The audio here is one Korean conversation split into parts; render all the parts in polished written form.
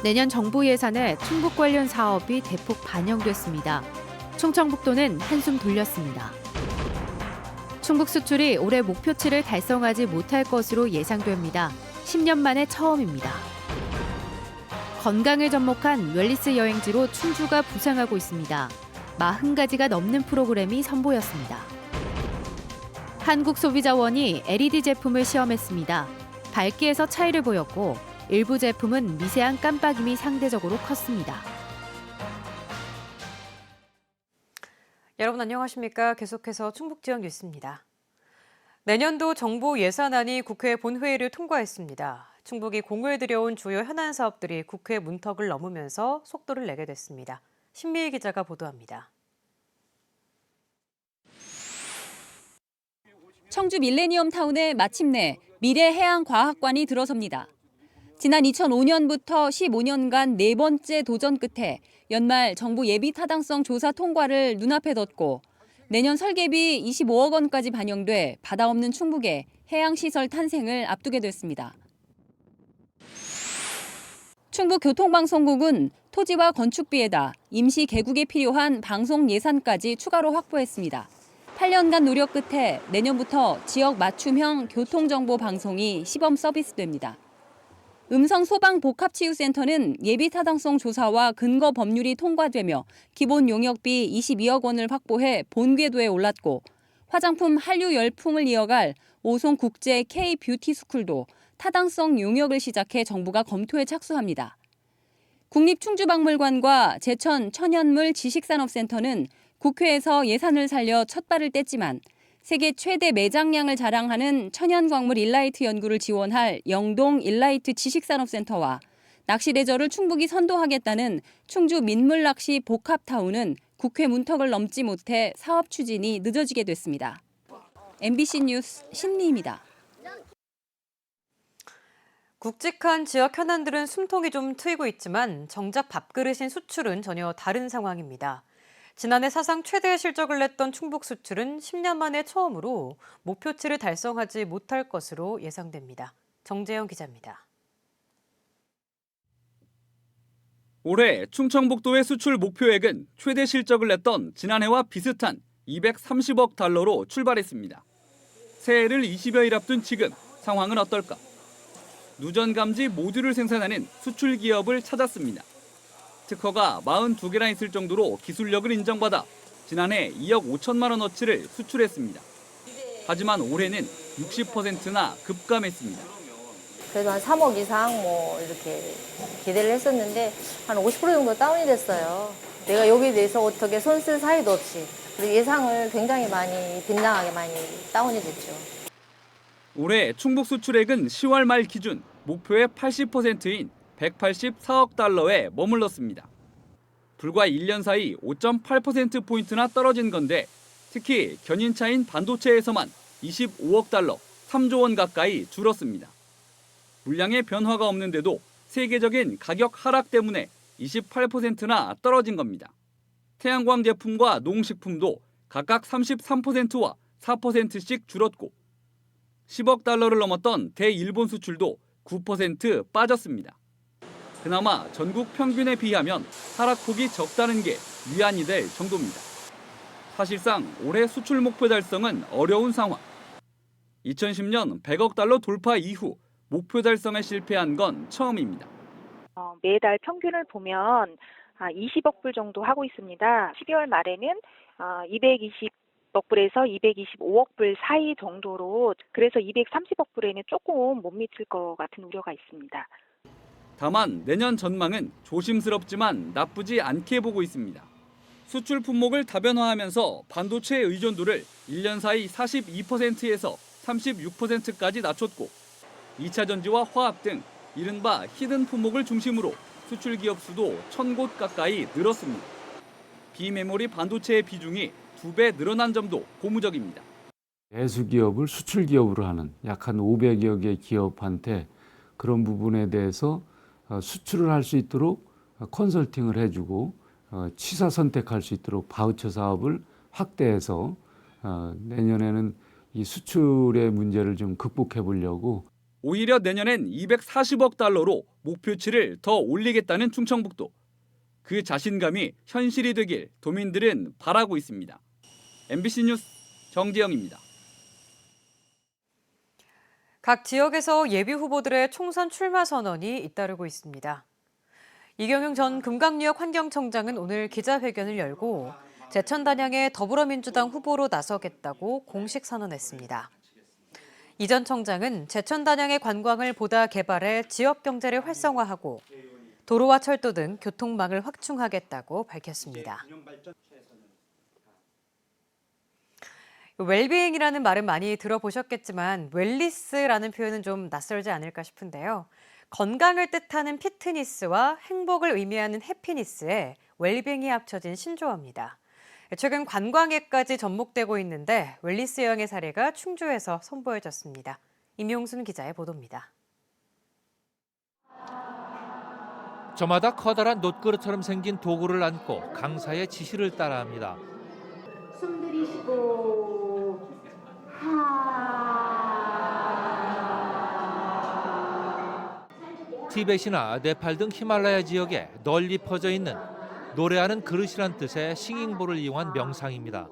내년 정부 예산에 충북 관련 사업이 대폭 반영됐습니다. 충청북도는 한숨 돌렸습니다. 충북 수출이 올해 목표치를 달성하지 못할 것으로 예상됩니다. 10년 만에 처음입니다. 건강을 접목한 웰니스 여행지로 충주가 부상하고 있습니다. 40가지가 넘는 프로그램이 선보였습니다. 한국소비자원이 LED 제품을 시험했습니다. 밝기에서 차이를 보였고 일부 제품은 미세한 깜빡임이 상대적으로 컸습니다. 여러분 안녕하십니까? 계속해서 충북 지역 뉴스입니다. 내년도 정부 예산안이 국회 본회의를 통과했습니다. 충북이 공을 들여온 주요 현안 사업들이 국회 문턱을 넘으면서 속도를 내게 됐습니다. 신미희 기자가 보도합니다. 청주 밀레니엄 타운에 마침내 미래해양과학관이 들어섭니다. 지난 2005년부터 15년간 네 번째 도전 끝에 연말 정부 예비 타당성 조사 통과를 눈앞에 뒀고 내년 설계비 25억 원까지 반영돼 바다 없는 충북에 해양시설 탄생을 앞두게 됐습니다. 충북교통방송국은 토지와 건축비에다 임시 개국에 필요한 방송 예산까지 추가로 확보했습니다. 8년간 노력 끝에 내년부터 지역 맞춤형 교통정보 방송이 시범 서비스됩니다. 음성소방복합치유센터는 예비타당성 조사와 근거 법률이 통과되며 기본 용역비 22억 원을 확보해 본궤도에 올랐고 화장품 한류 열풍을 이어갈 오송국제 K-뷰티스쿨도 타당성 용역을 시작해 정부가 검토에 착수합니다. 국립충주박물관과 제천 천연물 지식산업센터는 국회에서 예산을 살려 첫 발을 뗐지만 세계 최대 매장량을 자랑하는 천연광물 일라이트 연구를 지원할 영동 일라이트 지식산업센터와 낚시 레저를 충북이 선도하겠다는 충주 민물낚시 복합타운은 국회 문턱을 넘지 못해 사업 추진이 늦어지게 됐습니다. MBC 뉴스 신미입니다. 굵직한 지역 현안들은 숨통이 좀 트이고 있지만 정작 밥그릇인 수출은 전혀 다른 상황입니다. 지난해 사상 최대의 실적을 냈던 충북 수출은 10년 만에 처음으로 목표치를 달성하지 못할 것으로 예상됩니다. 정재영 기자입니다. 올해 충청북도의 수출 목표액은 최대 실적을 냈던 지난해와 비슷한 230억 달러로 출발했습니다. 새해를 20여일 앞둔 지금 상황은 어떨까? 누전 감지 모듈을 생산하는 수출 기업을 찾았습니다. 특허가 42개나 있을 정도로 기술력을 인정받아 지난해 2억 5천만 원어치를 수출했습니다. 하지만 올해는 60%나 급감했습니다. 그래도 한 3억 이상 이렇게 기대를 했었는데 한 50% 정도 다운이 됐어요. 내가 여기에 대해서 어떻게 손 쓸 사이도 없이 그리고 예상을 굉장히 많이 빗나가게 많이 다운이 됐죠. 올해 충북 수출액은 10월 말 기준 목표의 80%인 184억 달러에 머물렀습니다. 불과 1년 사이 5.8%포인트나 떨어진 건데 특히 견인차인 반도체에서만 25억 달러, 3조 원 가까이 줄었습니다. 물량의 변화가 없는데도 세계적인 가격 하락 때문에 28%나 떨어진 겁니다. 태양광 제품과 농식품도 각각 33%와 4%씩 줄었고 10억 달러를 넘었던 대일본 수출도 9% 빠졌습니다. 그나마 전국 평균에 비하면 하락폭이 적다는 게 위안이 될 정도입니다. 사실상 올해 수출 목표 달성은 어려운 상황. 2010년 100억 달러 돌파 이후 목표 달성에 실패한 건 처음입니다. 매달 평균을 보면 20억 불 정도 하고 있습니다. 12월 말에는 220억 불에서 225억 불 사이 정도로 그래서 230억 불에는 조금 못 미칠 것 같은 우려가 있습니다. 다만 내년 전망은 조심스럽지만 나쁘지 않게 보고 있습니다. 수출 품목을 다변화하면서 반도체의 의존도를 1년 사이 42%에서 36%까지 낮췄고 2차 전지와 화학 등 이른바 히든 품목을 중심으로 수출 기업 수도 1,000곳 가까이 늘었습니다. 비메모리 반도체의 비중이 2배 늘어난 점도 고무적입니다. 내수 기업을 수출 기업으로 하는 약 한 500여 개 기업한테 그런 부분에 대해서 수출을 할 수 있도록 컨설팅을 해주고 취사 선택할 수 있도록 바우처 사업을 확대해서 내년에는 이 수출의 문제를 좀 극복해 보려고. 오히려 내년엔 240억 달러로 목표치를 더 올리겠다는 충청북도. 그 자신감이 현실이 되길 도민들은 바라고 있습니다. MBC 뉴스 정재영입니다. 각 지역에서 예비 후보들의 총선 출마 선언이 잇따르고 있습니다. 이경영 전 금강유역 환경청장은 오늘 기자회견을 열고 제천 단양의 더불어민주당 후보로 나서겠다고 공식 선언했습니다. 이 전 청장은 제천 단양의 관광을 보다 개발해 지역 경제를 활성화하고 도로와 철도 등 교통망을 확충하겠다고 밝혔습니다. 웰비잉이라는 말은 많이 들어보셨겠지만 웰리스라는 표현은 좀 낯설지 않을까 싶은데요. 건강을 뜻하는 피트니스와 행복을 의미하는 해피니스에 웰빙이 합쳐진 신조어입니다. 최근 관광에까지 접목되고 있는데 웰리스 여행의 사례가 충주에서 선보여졌습니다. 임용순 기자의 보도입니다. 저마다 커다란 놋그릇처럼 생긴 도구를 안고 강사의 지시를 따라합니다. 숨 들이쉬고 티벳이나 네팔 등 히말라야 지역에 널리 퍼져 있는 노래하는 그릇이란 뜻의 싱잉볼을 이용한 명상입니다.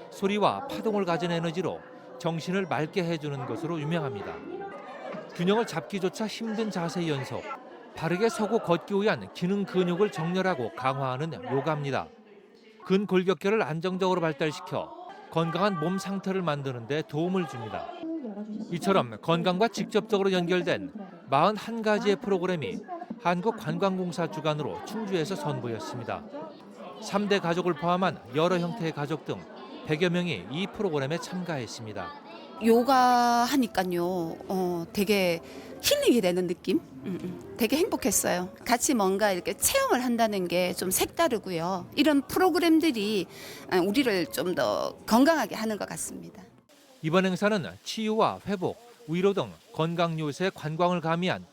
소리와 파동을 가진 에너지로 정신을 맑게 해주는 것으로 유명합니다. 균형을 잡기조차 힘든 자세 연속, 바르게 서고 걷기 위한 기능 근육을 정렬하고 강화하는 요가입니다. 근골격계를 안정적으로 발달시켜 건강한 몸 상태를 만드는 데 도움을 줍니다. 이처럼 건강과 직접적으로 연결된 41가지의 프로그램이 한국관광공사 주관으로 충주에서 선보였습니다. 3대 가족을 포함한 여러 형태의 가족 등 100여 명이 이 프로그램에 참가했습니다. 요가 하니까요, 되게 힐링이 되는 느낌? 되게 행복했어요. 같이 뭔가 이렇게 체험을 한다는 게 좀 색다르고요. 이런 프로그램들이 우리를 좀 더 건강하게 하는 것 같습니다. 이번 행사는 치유와 회복, 위로 등 건강 요새 관광을 가미한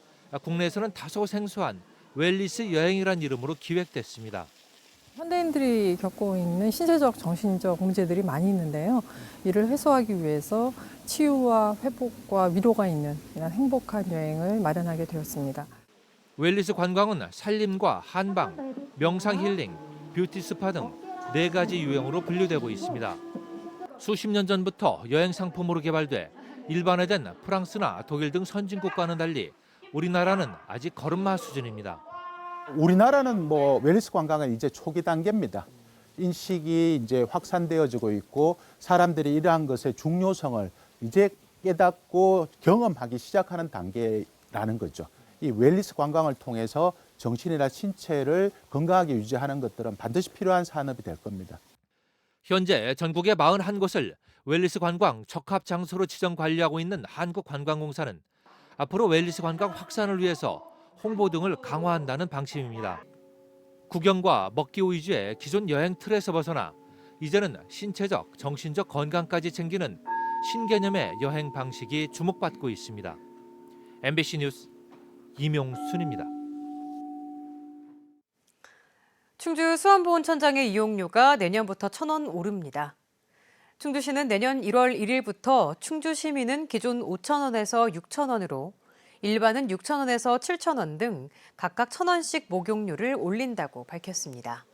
국내에서는 다소 생소한 웰리스 여행이란 이름으로 기획됐습니다. 현대인들이 겪고 있는 신체적, 정신적 문제들이 많이 있는데요. 이를 해소하기 위해서 치유와 회복과 위로가 있는 이런 행복한 여행을 마련하게 되었습니다. 웰리스 관광은 살림과 한방, 명상 힐링, 뷰티 스파 등 4가지 유형으로 분류되고 있습니다. 수십 년 전부터 여행 상품으로 개발돼 일반화된 프랑스나 독일 등 선진국과는 달리 우리나라는 아직 걸음마 수준입니다. 우리나라는 웰리스 관광은 이제 초기 단계입니다. 인식이 이제 확산되어지고 있고 사람들이 이러한 것의 중요성을 이제 깨닫고 경험하기 시작하는 단계라는 거죠. 이 웰리스 관광을 통해서 정신이나 신체를 건강하게 유지하는 것들은 반드시 필요한 산업이 될 겁니다. 현재 전국의 41곳을 웰리스 관광 적합 장소로 지정 관리하고 있는 한국관광공사는 앞으로 웰리스 관광 확산을 위해서 홍보 등을 강화한다는 방침입니다. 구경과 먹기 위주의 기존 여행 틀에서 벗어나 이제는 신체적, 정신적 건강까지 챙기는 신개념의 여행 방식이 주목받고 있습니다. MBC 뉴스 임용순입니다. 충주 수원보훈천장의 이용료가 내년부터 1,000원 오릅니다. 충주시는 내년 1월 1일부터 충주 시민은 기존 5,000원에서 6,000원으로 일반은 6,000원에서 7,000원 등 각각 1,000원씩 목용료를 올린다고 밝혔습니다.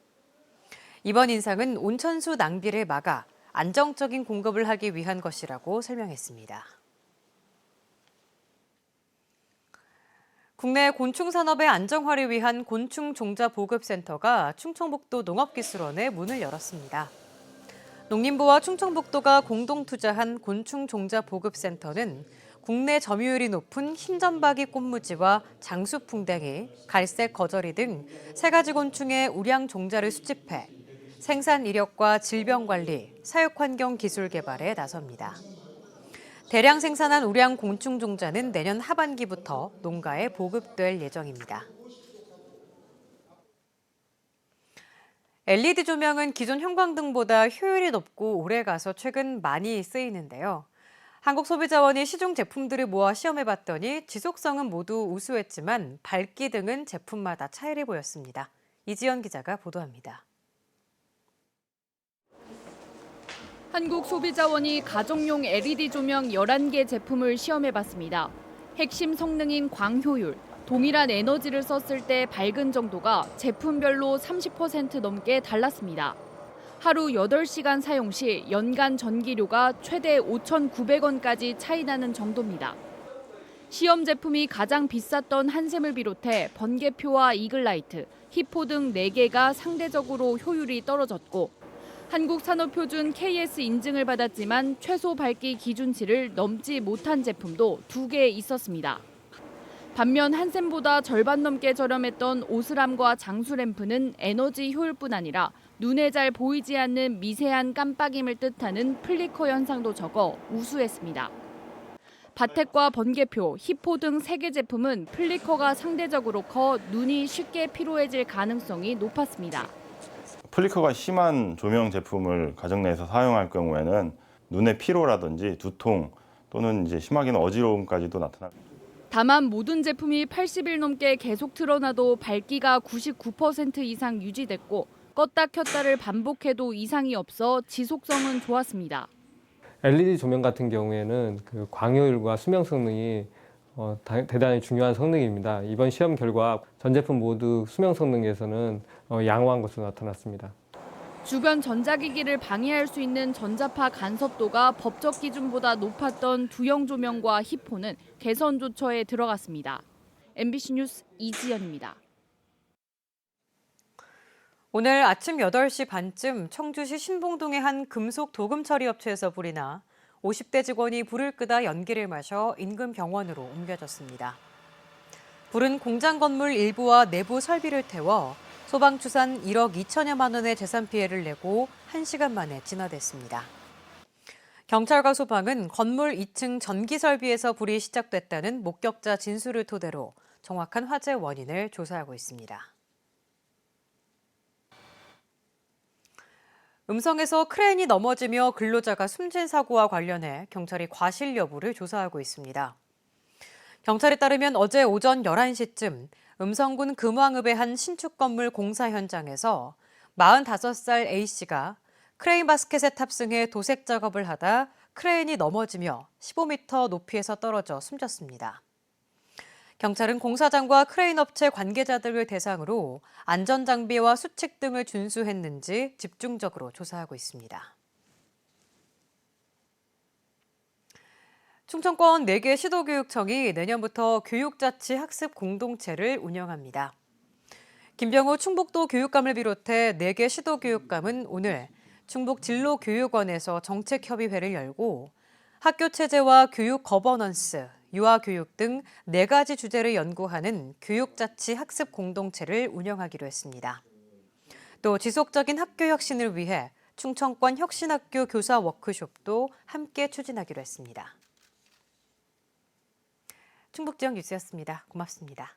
이번 인상은 온천수 낭비를 막아 안정적인 공급을 하기 위한 것이라고 설명했습니다. 국내 곤충 산업의 안정화를 위한 곤충 종자 보급센터가 충청북도 농업기술원에 문을 열었습니다. 농림부와 충청북도가 공동 투자한 곤충 종자 보급센터는 국내 점유율이 높은 흰점박이 꽃무지와 장수풍뎅이, 갈색 거저리 등 3가지 곤충의 우량 종자를 수집해 생산 이력과 질병 관리, 사육 환경 기술 개발에 나섭니다. 대량 생산한 우량 곤충 종자는 내년 하반기부터 농가에 보급될 예정입니다. LED 조명은 기존 형광등보다 효율이 높고 오래가서 최근 많이 쓰이는데요. 한국소비자원이 시중 제품들을 모아 시험해봤더니 지속성은 모두 우수했지만 밝기 등은 제품마다 차이를 보였습니다. 이지연 기자가 보도합니다. 한국소비자원이 가정용 LED 조명 11개 제품을 시험해봤습니다. 핵심 성능인 광효율, 동일한 에너지를 썼을 때 밝은 정도가 제품별로 30% 넘게 달랐습니다. 하루 8시간 사용 시 연간 전기료가 최대 5,900원까지 차이 나는 정도입니다. 시험 제품이 가장 비쌌던 한샘을 비롯해 번개표와 이글라이트, 히포 등 4개가 상대적으로 효율이 떨어졌고 한국산업표준 KS 인증을 받았지만 최소 밝기 기준치를 넘지 못한 제품도 2개 있었습니다. 반면 한샘보다 절반 넘게 저렴했던 오스람과 장수램프는 에너지 효율뿐 아니라 눈에 잘 보이지 않는 미세한 깜빡임을 뜻하는 플리커 현상도 적어 우수했습니다. 바텍과 번개표, 히포 등 3개 제품은 플리커가 상대적으로 커 눈이 쉽게 피로해질 가능성이 높았습니다. 플리커가 심한 조명 제품을 가정 내에서 사용할 경우에는 눈의 피로라든지 두통 또는 이제 심하게는 어지러움까지도 나타납니다. 다만 모든 제품이 80일 넘게 계속 틀어놔도 밝기가 99% 이상 유지됐고 껐다 켰다를 반복해도 이상이 없어 지속성은 좋았습니다. LED 조명 같은 경우에는 그 광효율과 수명 성능이 대단히 중요한 성능입니다. 이번 시험 결과 전 제품 모두 수명 성능에서는 양호한 것으로 나타났습니다. 주변 전자기기를 방해할 수 있는 전자파 간섭도가 법적 기준보다 높았던 두형 조명과 히포는 개선 조처에 들어갔습니다. MBC 뉴스 이지연입니다. 오늘 아침 8시 반쯤 청주시 신봉동의 한 금속 도금 처리 업체에서 불이 나 50대 직원이 불을 끄다 연기를 마셔 인근 병원으로 옮겨졌습니다. 불은 공장 건물 일부와 내부 설비를 태워 소방 추산 1억 2천여만 원의 재산 피해를 내고 1시간 만에 진화됐습니다. 경찰과 소방은 건물 2층 전기 설비에서 불이 시작됐다는 목격자 진술을 토대로 정확한 화재 원인을 조사하고 있습니다. 음성에서 크레인이 넘어지며 근로자가 숨진 사고와 관련해 경찰이 과실 여부를 조사하고 있습니다. 경찰에 따르면 어제 오전 11시쯤 음성군 금왕읍의 한 신축 건물 공사 현장에서 45살 A씨가 크레인 바스켓에 탑승해 도색 작업을 하다 크레인이 넘어지며 15m 높이에서 떨어져 숨졌습니다. 경찰은 공사장과 크레인 업체 관계자들을 대상으로 안전장비와 수칙 등을 준수했는지 집중적으로 조사하고 있습니다. 충청권 4개 시도교육청이 내년부터 교육자치 학습 공동체를 운영합니다. 김병호 충북도 교육감을 비롯해 4개 시도교육감은 오늘 충북 진로교육원에서 정책협의회를 열고 학교 체제와 교육 거버넌스, 유아교육 등 4가지 주제를 연구하는 교육자치 학습 공동체를 운영하기로 했습니다. 또 지속적인 학교 혁신을 위해 충청권 혁신학교 교사 워크숍도 함께 추진하기로 했습니다. 충북지역 뉴스였습니다. 고맙습니다.